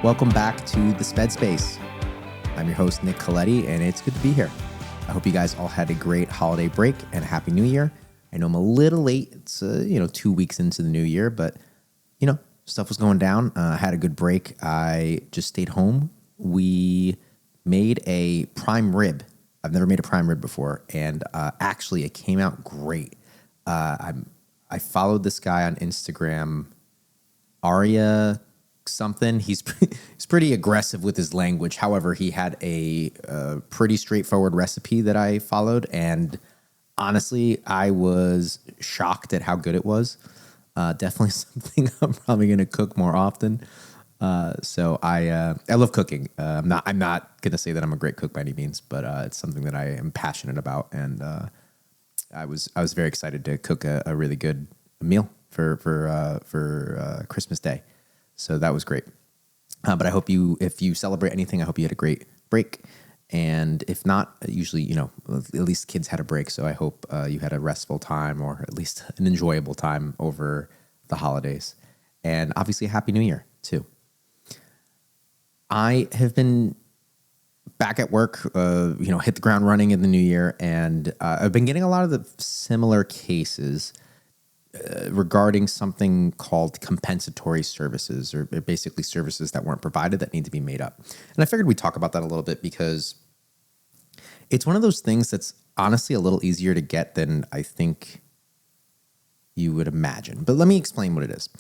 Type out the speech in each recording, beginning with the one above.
Welcome back to the Sped Space. I'm your host, Nick Coletti, and it's good to be here. I hope you guys all had a great holiday break and a happy new year. I know I'm a little late. It's, 2 weeks into the new year, but, stuff was going down. I had a good break. I just stayed home. We made a prime rib. I've never made a prime rib before, and actually it came out great. I followed this guy on Instagram, Arya something. He's pretty aggressive with his language. However, he had a pretty straightforward recipe that I followed, and honestly, I was shocked at how good it was. Definitely something I'm probably going to cook more often. So I love cooking. I'm not going to say that I'm a great cook by any means, but it's something that I am passionate about, and I was very excited to cook a really good meal for Christmas Day. So that was great. But I hope if you celebrate anything, I hope you had a great break. And if not, usually, at least kids had a break. So I hope you had a restful time, or at least an enjoyable time over the holidays. And obviously a Happy New Year, too. I have been back at work, hit the ground running in the new year. And I've been getting a lot of the similar cases regarding something called compensatory services, or basically services that weren't provided that need to be made up. And I figured we'd talk about that a little bit because it's one of those things that's honestly a little easier to get than I think you would imagine. But let me explain what it is.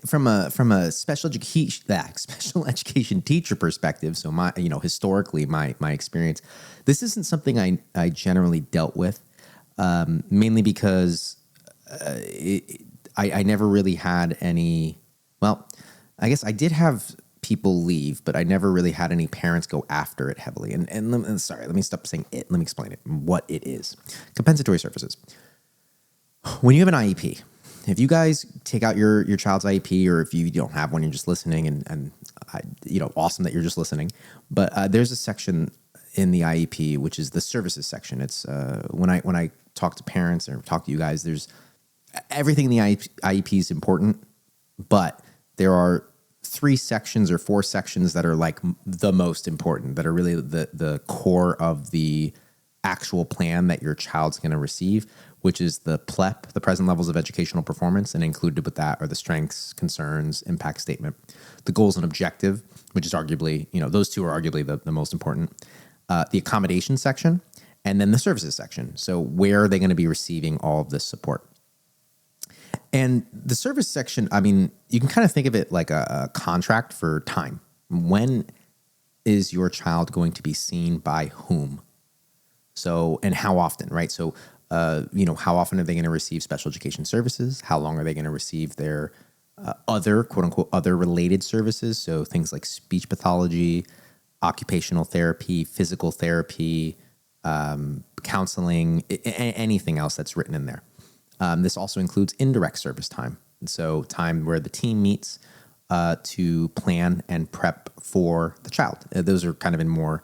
From a special education teacher perspective, so historically my experience, this isn't something I generally dealt with, mainly because I never really had any, well, I guess I did have people leave, but I never really had any parents go after it heavily. And let me stop saying it. Let me explain it, what it is. Compensatory services. When you have an IEP, if you guys take out your child's IEP, or if you don't have one, you're just listening, and awesome that you're just listening. But there's a section in the IEP, which is the services section. It's when I talk to parents or talk to you guys, there's everything in the IEP is important, but there are 3 sections or 4 sections that are like the most important, that are really the core of the actual plan that your child's going to receive, which is the PLEP, the present levels of educational performance, and included with that are the strengths, concerns, impact statement, the goals and objective, which is arguably, those 2 are arguably the most important, the accommodation section, and then the services section. So where are they going to be receiving all of this support? And the service section, I mean, you can kind of think of it like a contract for time. When is your child going to be seen by whom? So, and how often, right? So, how often are they going to receive special education services? How long are they going to receive their other, quote unquote, other related services? So things like speech pathology, occupational therapy, physical therapy, counseling, anything else that's written in there. This also includes indirect service time. And so time where the team meets to plan and prep for the child. Those are kind of in more,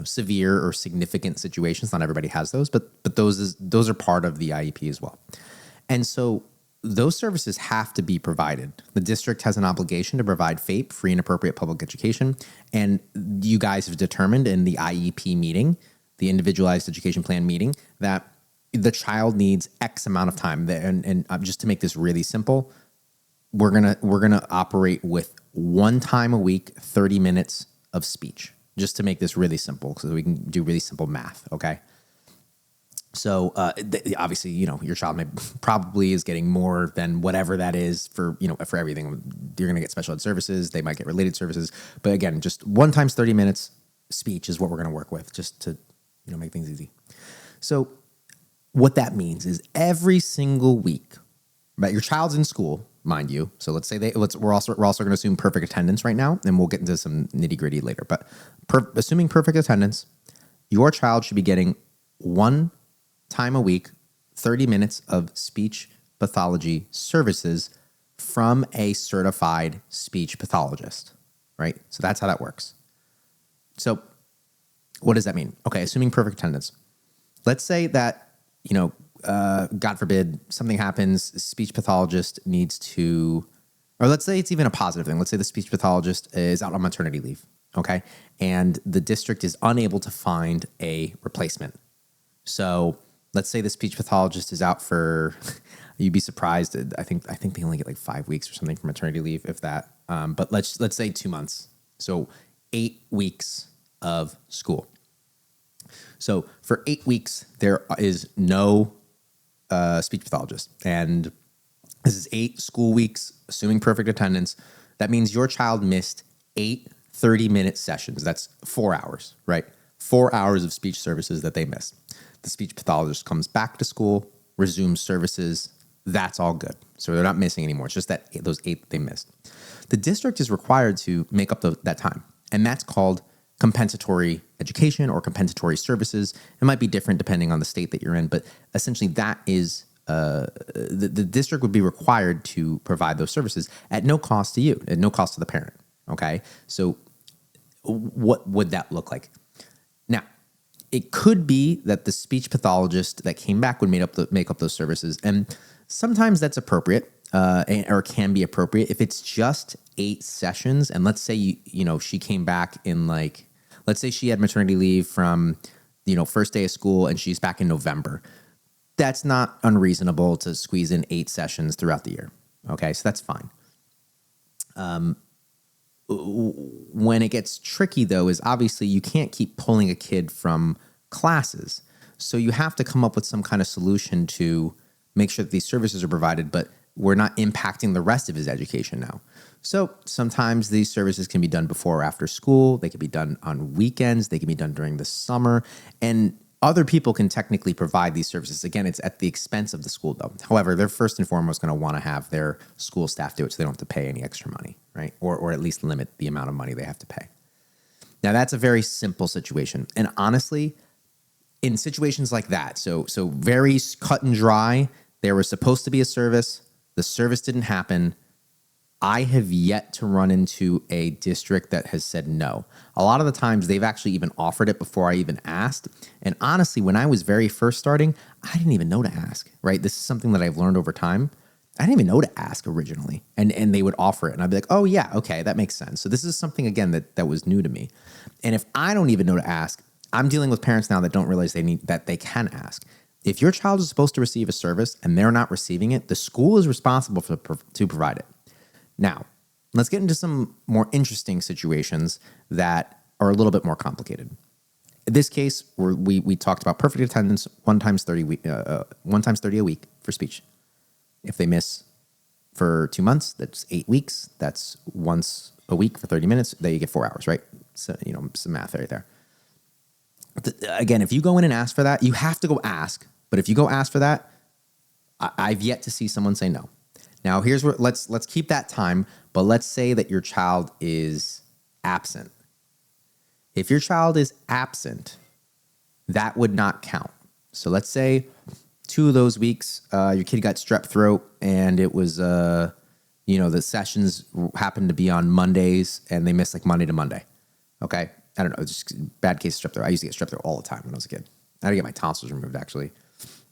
severe or significant situations. Not everybody has those, but those are part of the IEP as well. And so those services have to be provided. The district has an obligation to provide FAPE, free and appropriate public education. And you guys have determined in the IEP meeting, the individualized education plan meeting, that the child needs X amount of time. And just to make this really simple, we're gonna operate with 1 time a week, 30 minutes of speech, just to make this really simple, so we can do really simple math. Okay. So obviously, your child probably is getting more than whatever that is for everything. You're gonna get special ed services. They might get related services, but again, just 1 times 30 minutes speech is what we're gonna work with, just to make things easy. So what that means is every single week, right? Your child's in school, mind you. So let's say we're also going to assume perfect attendance right now, and we'll get into some nitty gritty later. But assuming perfect attendance, your child should be getting 1 time a week, 30 minutes of speech pathology services from a certified speech pathologist, right? So that's how that works. So what does that mean? Okay, assuming perfect attendance. Let's say that God forbid, something happens, speech pathologist needs to Or let's say it's even a positive thing. Let's say the speech pathologist is out on maternity leave, okay? And the district is unable to find a replacement. So let's say the speech pathologist is out for, you'd be surprised. I think they only get like 5 weeks or something for maternity leave, if that. But let's say 2 months. So 8 weeks of school. So for 8 weeks, there is no speech pathologist. And this is 8 school weeks, assuming perfect attendance. That means your child missed 8 30-minute sessions. That's 4 hours, right? 4 hours of speech services that they missed. The speech pathologist comes back to school, resumes services. That's all good. So they're not missing anymore. It's just that those 8 that they missed. The district is required to make up that time, and that's called compensatory education or compensatory services. It might be different depending on the state that you're in, but essentially that is the district would be required to provide those services at no cost to you, at no cost to the parent. Okay, so what would that look like? Now, it could be that the speech pathologist that came back would make up those services, and sometimes that's appropriate, or can be appropriate if it's just 8 sessions. And let's say she came back in let's say she had maternity leave from first day of school and she's back in November. That's not unreasonable to squeeze in 8 sessions throughout the year. Okay, so that's fine. When it gets tricky, though, is obviously you can't keep pulling a kid from classes. So you have to come up with some kind of solution to make sure that these services are provided, but we're not impacting the rest of his education now. So sometimes these services can be done before or after school. They can be done on weekends. They can be done during the summer. And other people can technically provide these services. Again, it's at the expense of the school, though. However, they're first and foremost going to want to have their school staff do it so they don't have to pay any extra money, right? Or at least limit the amount of money they have to pay. Now, that's a very simple situation. And honestly, in situations like that, so very cut and dry, there was supposed to be a service. The service didn't happen. I have yet to run into a district that has said no. A lot of the times they've actually even offered it before I even asked. And honestly, when I was very first starting, I didn't even know to ask, right? This is something that I've learned over time. I didn't even know to ask originally. And they would offer it. And I'd be like, oh yeah, okay, that makes sense. So this is something, again, that was new to me. And if I don't even know to ask, I'm dealing with parents now that don't realize that they can ask. If your child is supposed to receive a service and they're not receiving it, the school is responsible to provide it. Now, let's get into some more interesting situations that are a little bit more complicated. In this case, we talked about perfect attendance, 1 times 30 a week for speech. If they miss for 2 months, that's 8 weeks. That's once a week for 30 minutes. There you get 4 hours, right? So, some math right there. Again, if you go in and ask for that, you have to go ask. But if you go ask for that, I've yet to see someone say no. Now, here's where let's keep that time, but let's say that your child is absent. If your child is absent, that would not count. So let's say 2 of those weeks, your kid got strep throat, and it was, the sessions happened to be on Mondays, and they missed Monday to Monday. Okay, I don't know, just bad case of strep throat. I used to get strep throat all the time when I was a kid. I had to get my tonsils removed actually,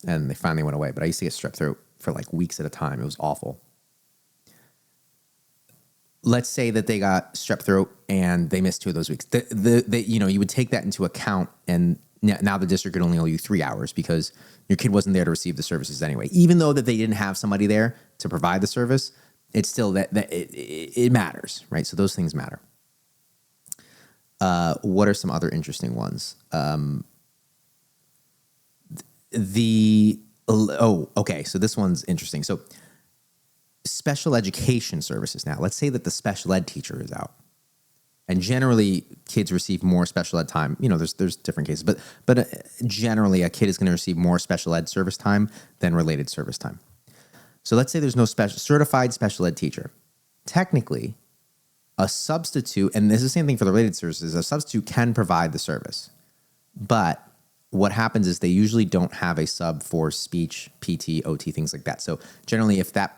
and they finally went away. But I used to get strep throat for weeks at a time. It was awful. Let's say that they got strep throat and they missed 2 of those weeks. You would take that into account, and now the district could only owe you 3 hours because your kid wasn't there to receive the services anyway. Even though that they didn't have somebody there to provide the service, it's still that it matters, right? So those things matter. What are some other interesting ones? Okay. So this one's interesting. So special education services now. Let's say that the special ed teacher is out. And generally, kids receive more special ed time. There's different cases, but generally, a kid is going to receive more special ed service time than related service time. So let's say there's no certified special ed teacher. Technically, a substitute, and this is the same thing for the related services, a substitute can provide the service. But what happens is they usually don't have a sub for speech, PT, OT, things like that. So generally, if that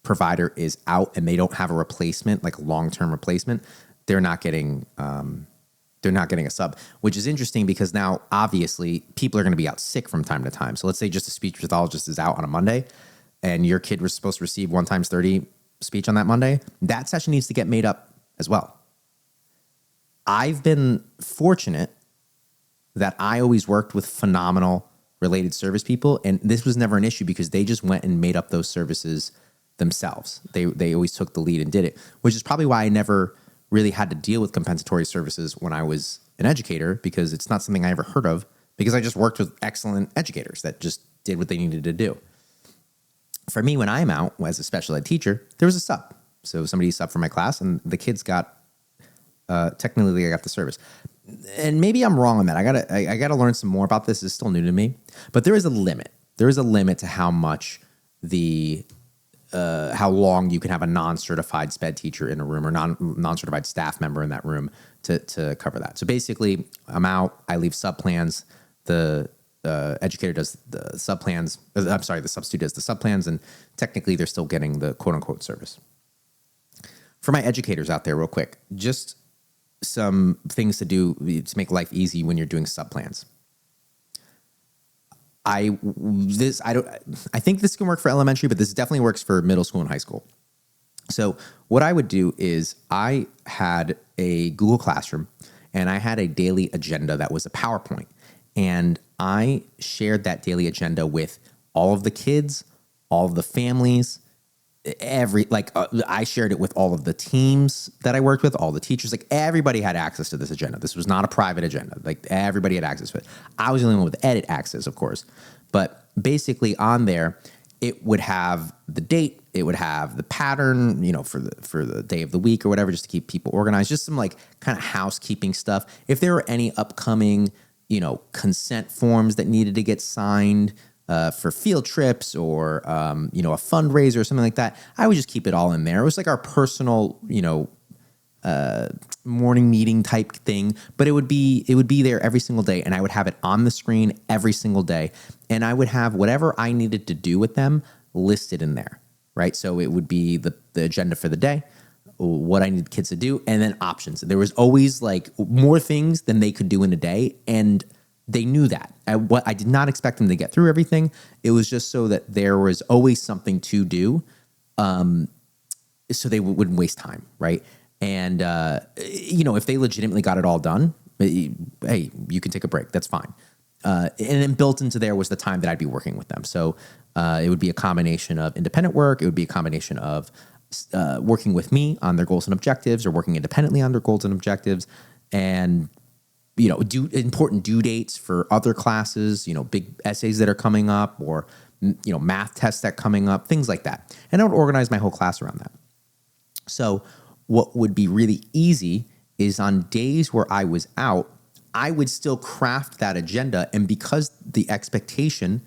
provider is out and they don't have a replacement, like a long-term replacement, they're not getting a sub, which is interesting because now obviously people are going to be out sick from time to time. So let's say just a speech pathologist is out on a Monday and your kid was supposed to receive 1 times 30 speech on that Monday, that session needs to get made up as well. I've been fortunate that I always worked with phenomenal related service people, and this was never an issue because they just went and made up those services themselves. They always took the lead and did it, which is probably why I never really had to deal with compensatory services when I was an educator, because it's not something I ever heard of, because I just worked with excellent educators that just did what they needed to do. For me, when I'm out as a special ed teacher, there was a sub. So somebody subbed for my class, and the kids got, technically they got the service. And maybe I'm wrong on that. I gotta learn some more about this. It's still new to me. But there is a limit. There is a limit to how much how long you can have a non-certified SPED teacher in a room, or non-certified staff member in that room to cover that. So basically, I'm out, I leave sub plans, the educator does the sub plans, the substitute does the sub plans, and technically they're still getting the quote-unquote service. For my educators out there, real quick, just some things to do to make life easy when you're doing sub plans. I think this can work for elementary, but this definitely works for middle school and high school. So what I would do is I had a Google Classroom, and I had a daily agenda that was a PowerPoint, and I shared that daily agenda with all of the kids, all of the families, I shared it with all of the teams that I worked with, all the teachers. Like, everybody had access to this agenda. This was not a private agenda. Like, everybody had access to it. I was the only one with edit access, of course. But basically on there, it would have the date, it would have the pattern, for the day of the week or whatever, just to keep people organized, just some like kind of housekeeping stuff. If there were any upcoming, consent forms that needed to get signed, for field trips or, a fundraiser or something like that, I would just keep it all in there. It was like our personal, morning meeting type thing, but it would be there every single day, and I would have it on the screen every single day, and I would have whatever I needed to do with them listed in there, right? So it would be the agenda for the day, what I need kids to do, and then options. There was always like more things than they could do in a day, and they knew that. I did not expect them to get through everything. It was just so that there was always something to do, so they wouldn't waste time, right? And, if they legitimately got it all done, hey, you can take a break. That's fine. And then built into there was the time that I'd be working with them. So it would be a combination of independent work. It would be a combination of working with me on their goals and objectives, or working independently on their goals and objectives, and important due dates for other classes, big essays that are coming up, or, math tests that are coming up, things like that. And I would organize my whole class around that. So what would be really easy is on days where I was out, I would still craft that agenda. And because the expectation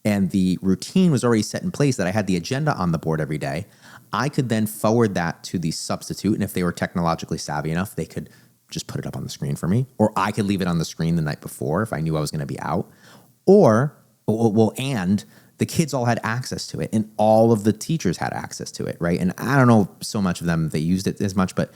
and the routine was already set in place, that I had the agenda on the board every day, I could then forward that to the substitute. And if they were technologically savvy enough, they could just put it up on the screen for me, or I could leave it on the screen the night before if I knew I was going to be out, and the kids all had access to it, and all of the teachers had access to it, right? And I don't know so much of them, they used it as much, but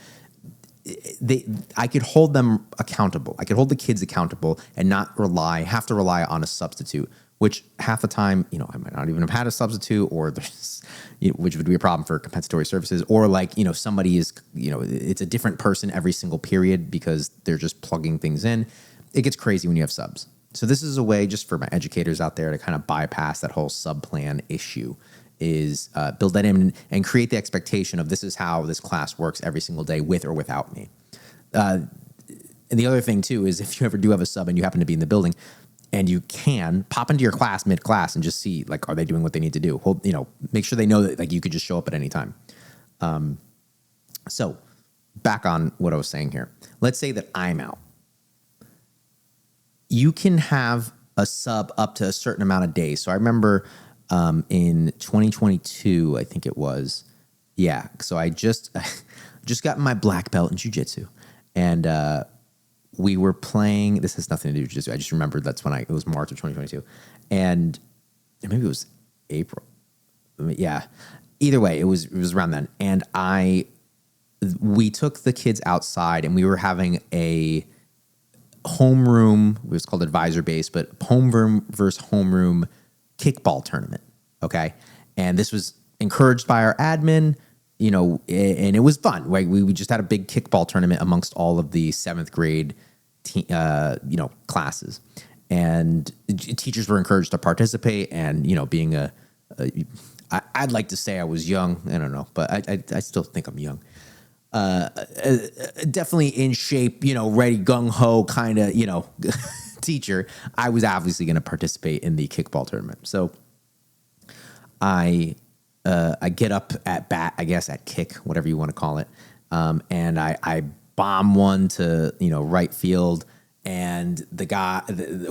I could hold them accountable. I could hold the kids accountable and not have to rely on a substitute, which half the time, I might not even have had a substitute, or there's, which would be a problem for compensatory services, or somebody is, it's a different person every single period because they're just plugging things in. It gets crazy when you have subs. So this is a way, just for my educators out there, to kind of bypass that whole sub plan issue, is build that in and create the expectation of this is how this class works every single day, with or without me. And the other thing too is, if you ever do have a sub and you happen to be in the building, and you can pop into your class mid-class and just see, like, are they doing what they need to do? Make sure they know that, like, you could just show up at any time. So back on what I was saying here. Let's say that I'm out. You can have a sub up to a certain amount of days. So I remember in 2022, I think it was. Yeah. So I just got my black belt in jiu-jitsu, and we were playing. This has nothing to do with jiu-jitsu. I just remembered it was March of 2022, and maybe it was April. Yeah. Either way, it was around then, and we took the kids outside, and we were having a homeroom. It was called advisor based, but homeroom versus homeroom kickball tournament. Okay. And this was encouraged by our admin. and it was fun. Right? We just had a big kickball tournament amongst all of the 7th grade, classes, and teachers were encouraged to participate. And being I'd like to say I was young. I don't know, but I still think I'm young. Definitely in shape, ready, gung ho kind of, teacher. I was obviously going to participate in the kickball tournament. So I get up at bat, I guess at kick, whatever you want to call it. And I bomb one to, right field, and the guy,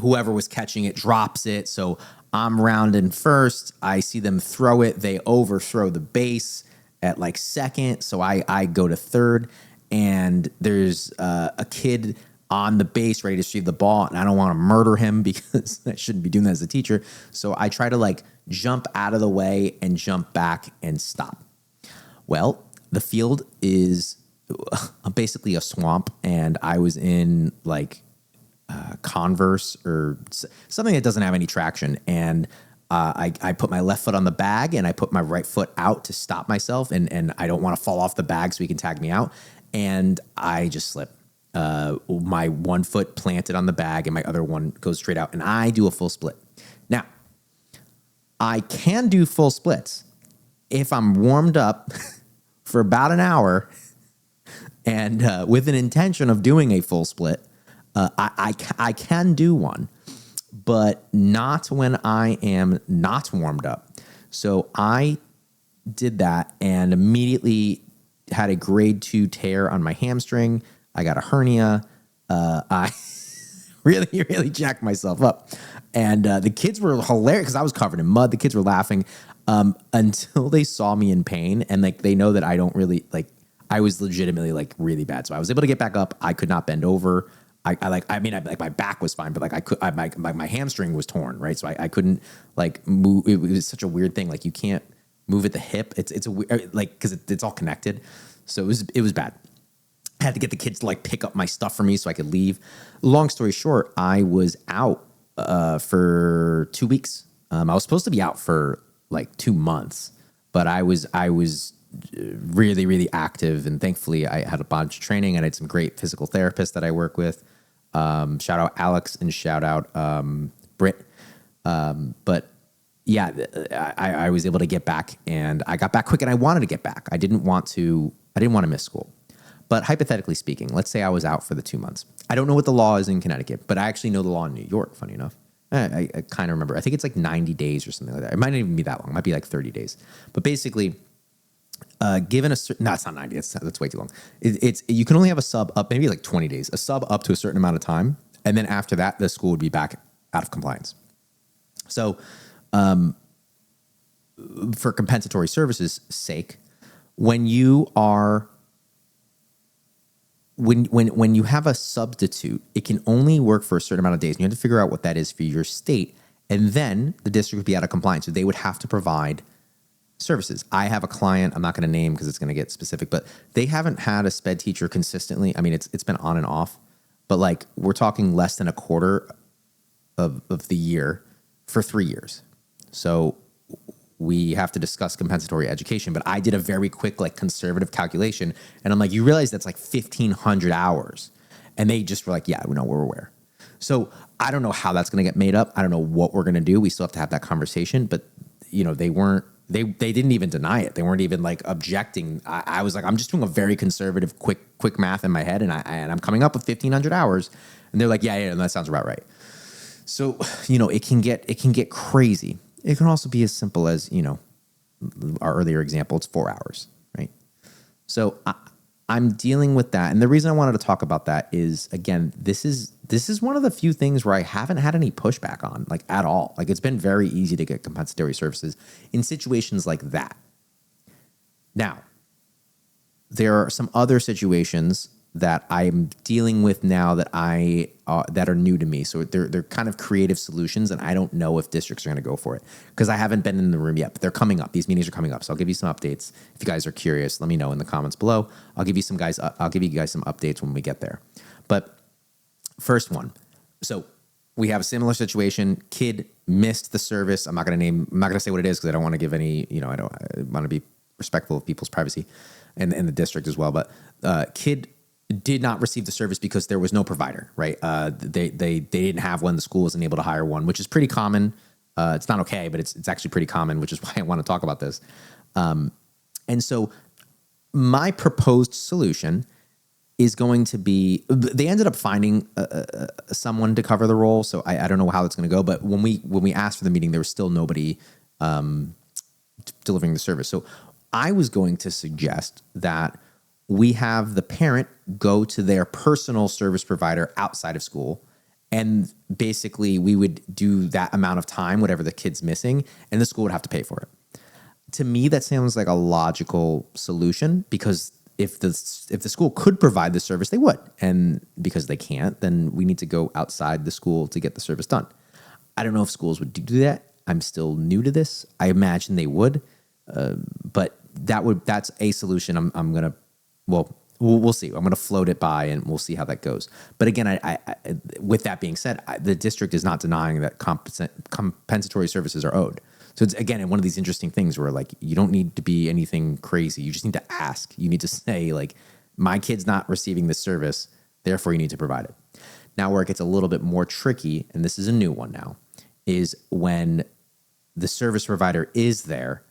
whoever was catching it, drops it. So I'm rounding first. I see them throw it. They overthrow the base at like second. So I go to third, and there's a kid on the base ready to receive the ball, and I don't want to murder him because I shouldn't be doing that as a teacher. So I try to like jump out of the way and jump back and stop. Well, the field is basically a swamp, and I was in like Converse or something that doesn't have any traction. And I put my left foot on the bag, and I put my right foot out to stop myself. And I don't want to fall off the bag so he can tag me out. And I just slip. My one foot planted on the bag, and my other one goes straight out, and I do a full split. Now, I can do full splits if I'm warmed up for about an hour and with an intention of doing a full split. I can do one, but not when I am not warmed up. So I did that and immediately had a grade 2 tear on my hamstring. I got a hernia. I really jacked myself up. And the kids were hilarious because I was covered in mud. The kids were laughing until they saw me in pain. And like they know that I don't really like, I was legitimately like really bad. So I was able to get back up. I could not bend over. My back was fine, but like my hamstring was torn, right? So I couldn't like move. It was such a weird thing. Like you can't move at the hip. It's a weird, like, cause it's all connected. So it was bad. I had to get the kids to like pick up my stuff for me so I could leave. Long story short, I was out for 2 weeks. I was supposed to be out for like 2 months, but I was really, really active, and thankfully I had a bunch of training, and I had some great physical therapists that I work with. Shout out Alex and shout out Britt. But yeah, I was able to get back, and I got back quick, and I wanted to get back. I didn't want to miss school. But hypothetically speaking, let's say I was out for the 2 months. I don't know what the law is in Connecticut, but I actually know the law in New York, funny enough. I kind of remember. I think it's like 90 days or something like that. It might not even be that long. It might be like 30 days. But basically, given it's not 90. That's way too long. It's you can only have a sub up maybe like 20 days, a sub up to a certain amount of time. And then after that, the school would be back out of compliance. So for compensatory services sake, when you are when you have a substitute, it can only work for a certain amount of days. And you have to figure out what that is for your state. And then the district would be out of compliance. So they would have to provide services. I have a client, I'm not going to name because it's going to get specific, but they haven't had a Sped teacher consistently. I mean, it's been on and off, but like we're talking less than a quarter of the year for 3 years. So we have to discuss compensatory education, but I did a very quick, like conservative calculation. And I'm like, you realize that's like 1,500 hours. And they just were like, yeah, we know, we're aware. So I don't know how that's going to get made up. I don't know what we're going to do. We still have to have that conversation, but they didn't even deny it. They weren't even like objecting. I was like, I'm just doing a very conservative, quick math in my head. And I'm coming up with 1,500 hours. And they're like, yeah, that sounds about right. So, it can get crazy. It can also be as simple as, our earlier example, it's 4 hours, right? So I'm dealing with that. And the reason I wanted to talk about that is, again, this is one of the few things where I haven't had any pushback on, like at all. Like it's been very easy to get compensatory services in situations like that. Now, there are some other situations that I'm dealing with now that that are new to me. So they're kind of creative solutions, and I don't know if districts are going to go for it because I haven't been in the room yet. But they're coming up. These meetings are coming up, so I'll give you some updates. If you guys are curious, let me know in the comments below. I'll give you guys some updates when we get there. But first one. So we have a similar situation. Kid missed the service. I'm not going to say what it is because I don't want to give any. I want to be respectful of people's privacy and the district as well. But kid did not receive the service because there was no provider, right? They didn't have one. The school wasn't able to hire one, which is pretty common. It's not okay, but it's actually pretty common, which is why I want to talk about this. And so my proposed solution is going to be, they ended up finding someone to cover the role. So I don't know how it's going to go, but when we asked for the meeting, there was still nobody delivering the service. So I was going to suggest that we have the parent go to their personal service provider outside of school, and basically we would do that amount of time, whatever the kid's missing, and the school would have to pay for it. To me, that sounds like a logical solution, because if the school could provide the service, they would. And because they can't, then we need to go outside the school to get the service done. I don't know if schools would do that. I'm still new to this. I imagine they would, but that's a solution. We'll see. I'm going to float it by, and we'll see how that goes. But again, I with that being said, the district is not denying that compensatory services are owed. So it's, again, one of these interesting things where, like, you don't need to be anything crazy. You just need to ask. You need to say, like, my kid's not receiving this service, therefore you need to provide it. Now, where it gets a little bit more tricky, and this is a new one now, is when the service provider is there,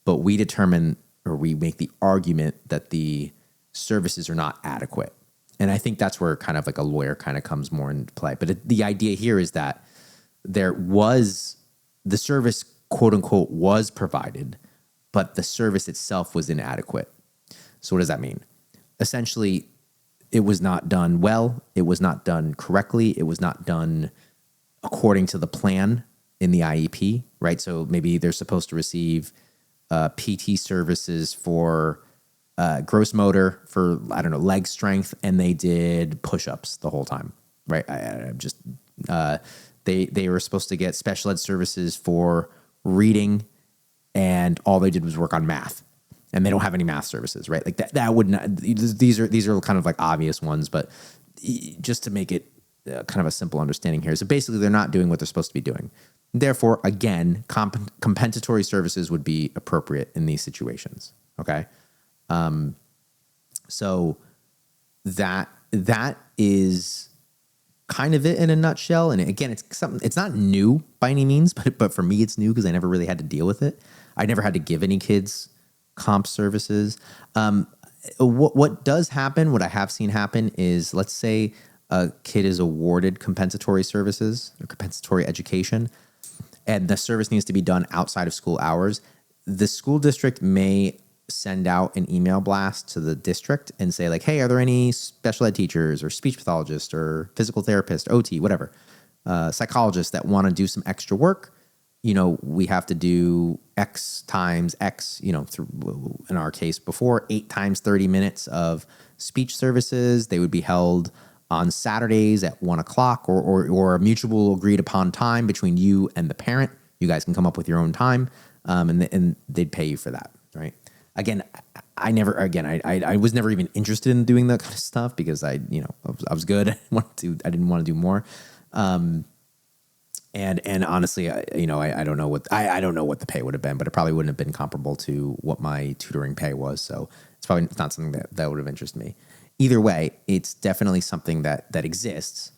but we determine, or we make the argument that the services are not adequate. And I think that's where kind of like a lawyer kind of comes more into play. But the idea here is that the service, quote unquote, was provided, but the service itself was inadequate. So what does that mean? Essentially, it was not done well. It was not done correctly. It was not done according to the plan in the IEP, right? So maybe they're supposed to receive PT services for gross motor, for, I don't know, leg strength, and they did push-ups the whole time, right? They were supposed to get special ed services for reading, and all they did was work on math, and they don't have any math services, right? Like that would not. These are kind of like obvious ones, but just to make it kind of a simple understanding here. So basically, they're not doing what they're supposed to be doing. Therefore, again, compensatory services would be appropriate in these situations. Okay. So that is kind of it in a nutshell. And again, it's not new by any means, but for me, it's new because I never really had to deal with it. I never had to give any kids comp services. What does happen, what I have seen happen is, let's say a kid is awarded compensatory services or compensatory education, and the service needs to be done outside of school hours. The school district may send out an email blast to the district and say, like, hey, are there any special ed teachers or speech pathologists or physical therapists, OT, whatever, psychologists that want to do some extra work? You know, we have to do X times X, through, in our case before, 8 times 30 minutes of speech services. They would be held on Saturdays at 1:00 or a mutual agreed upon time between you and the parent. You guys can come up with your own time, and they'd pay you for that, right? Again, I was never even interested in doing that kind of stuff because I was good. I didn't want to do more. And honestly, I don't know what the pay would have been, but it probably wouldn't have been comparable to what my tutoring pay was. So it's probably not something that would have interested me. Either way, it's definitely something that exists.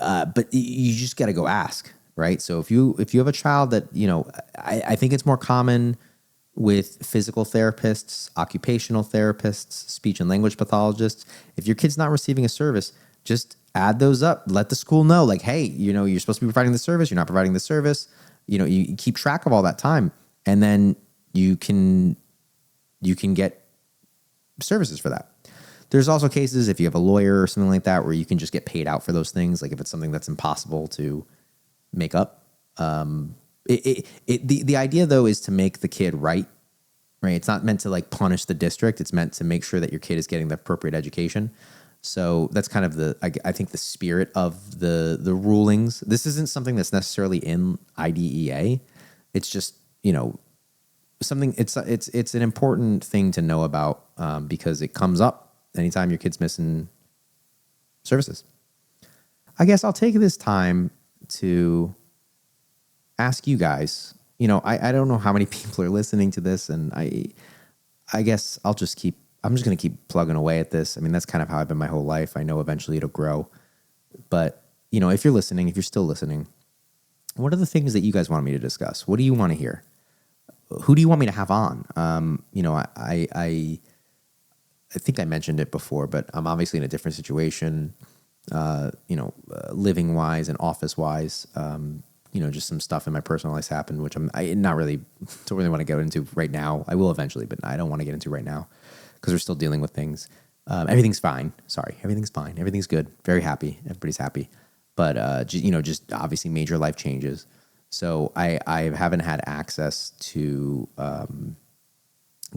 But you just got to go ask, right? So if you have a child that, I think it's more common with physical therapists, occupational therapists, speech and language pathologists. If your kid's not receiving a service, just add those up. Let the school know, like, hey, you're supposed to be providing the service. You're not providing the service. You keep track of all that time, and then you can get services for that. There's also cases, if you have a lawyer or something like that, where you can just get paid out for those things. Like if it's something that's impossible to make up. The idea though is to make the kid right. It's not meant to like punish the district. It's meant to make sure that your kid is getting the appropriate education. So that's kind of I think the spirit of the rulings. This isn't something that's necessarily in IDEA. It's just, something, it's an important thing to know about because it comes up anytime your kid's missing services. I guess I'll take this time to ask you guys, I don't know how many people are listening to this, and I guess I'm just going to keep plugging away at this. I mean, that's kind of how I've been my whole life. I know eventually it'll grow. But, if you're listening, if you're still listening, what are the things that you guys want me to discuss? What do you want to hear? Who do you want me to have on? I think I mentioned it before, but I'm obviously in a different situation, living wise and office wise. Just some stuff in my personal life happened, which don't really want to go into right now. I will eventually, but I don't want to get into right now because we're still dealing with things. Everything's fine. Sorry. Everything's fine. Everything's good. Very happy. Everybody's happy. But, just obviously major life changes. So I haven't had access to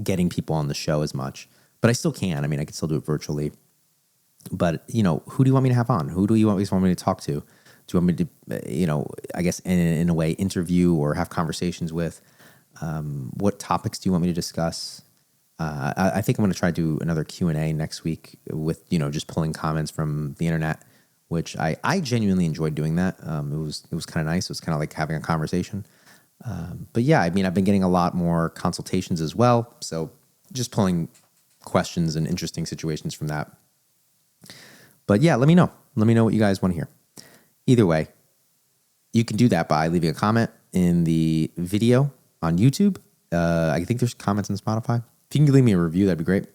getting people on the show as much, but I still can. I mean, I can still do it virtually. But, who do you want me to have on? Who do you want me to talk to? Do you want me to, I guess in a way, interview or have conversations with? What topics do you want me to discuss? I think I'm going to try to do another Q&A next week with, just pulling comments from the internet, which I genuinely enjoyed doing that. It was kind of nice. It was kind of like having a conversation. But yeah, I mean, I've been getting a lot more consultations as well. So just pulling questions and interesting situations from that. But yeah, let me know. Let me know what you guys want to hear. Either way, you can do that by leaving a comment in the video on YouTube. I think there's comments on Spotify. If you can leave me a review, that'd be great.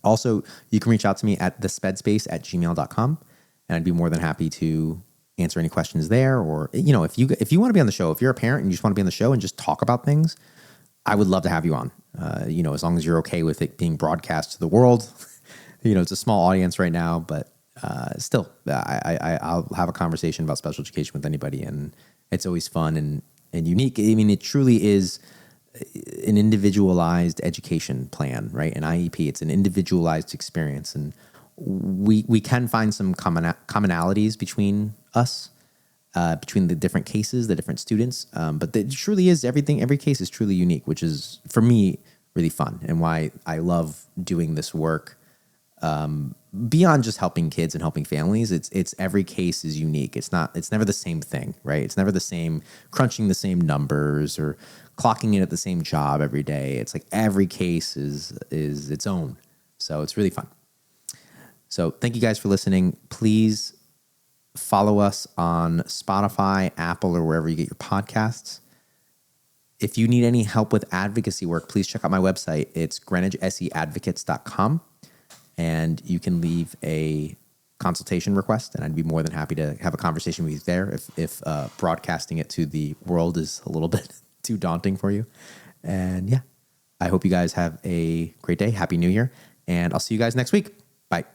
Also, you can reach out to me at thespedspace@gmail.com, and I'd be more than happy to answer any questions there. Or, if you want to be on the show, if you're a parent and you just want to be on the show and just talk about things, I would love to have you on. As long as you're okay with it being broadcast to the world. It's a small audience right now, but still, I'll have a conversation about special education with anybody, and it's always fun and unique. I mean, it truly is an individualized education plan, right? An IEP, it's an individualized experience, and we can find some commonalities between us, between the different cases, the different students, but it truly is everything. Every case is truly unique, which is, for me, really fun, and why I love doing this work. Beyond just helping kids and helping families, it's every case is unique. It's never the same thing, right? It's never the same, crunching the same numbers or clocking in at the same job every day. It's like every case is its own. So it's really fun. So thank you guys for listening. Please follow us on Spotify, Apple, or wherever you get your podcasts. If you need any help with advocacy work, please check out my website. It's greenwichseadvocates.com. And you can leave a consultation request, and I'd be more than happy to have a conversation with you there if broadcasting it to the world is a little bit too daunting for you. And yeah, I hope you guys have a great day. Happy New Year. And I'll see you guys next week. Bye.